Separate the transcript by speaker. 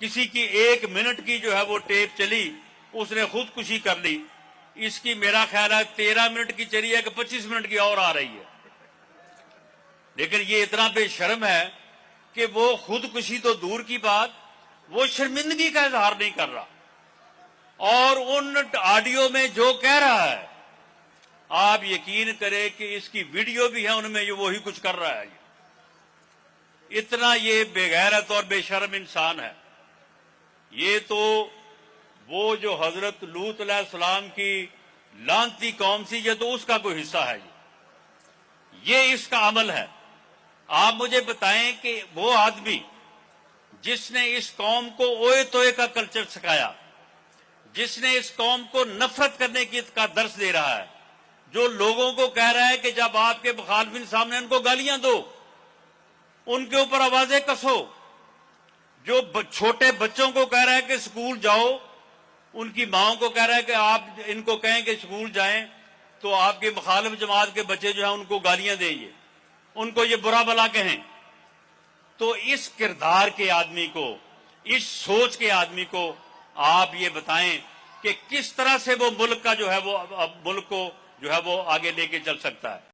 Speaker 1: کسی کی 1 منٹ کی جو ہے وہ ٹیپ چلی، اس نے خودکشی کر لی. اس کی میرا خیال ہے 13 منٹ کی چلی ہے کہ 25 منٹ کی اور آ رہی ہے. لیکن یہ اتنا بے شرم ہے کہ وہ خودکشی تو دور کی بات، وہ شرمندگی کا اظہار نہیں کر رہا، اور ان آڈیو میں جو کہہ رہا ہے آپ یقین کریں کہ اس کی ویڈیو بھی ہے، ان میں جو وہی کچھ کر رہا ہے. اتنا یہ بے غیرت اور بے شرم انسان ہے. یہ تو وہ جو حضرت لوط علیہ السلام کی لعنتی قوم سی، یہ تو اس کا کوئی حصہ ہے. یہ اس کا عمل ہے. آپ مجھے بتائیں کہ وہ آدمی جس نے اس قوم کو اوئے توئے کا کلچر سکھایا، جس نے اس قوم کو نفرت کرنے کا درس دے رہا ہے، جو لوگوں کو کہہ رہا ہے کہ جب آپ کے مخالفین سامنے ان کو گالیاں دو، ان کے اوپر آوازیں کسو، جو چھوٹے بچوں کو کہہ رہا ہے کہ اسکول جاؤ، ان کی ماؤں کو کہہ رہا ہے کہ آپ ان کو کہیں کہ اسکول جائیں، تو آپ کے مخالف جماعت کے بچے جو ہیں ان کو گالیاں دیں، ان کو یہ برا بھلا کہیں. تو اس کردار کے آدمی کو، اس سوچ کے آدمی کو آپ یہ بتائیں کہ کس طرح سے وہ ملک کا جو ہے وہ ملک کو جو ہے وہ آگے لے کے چل سکتا ہے.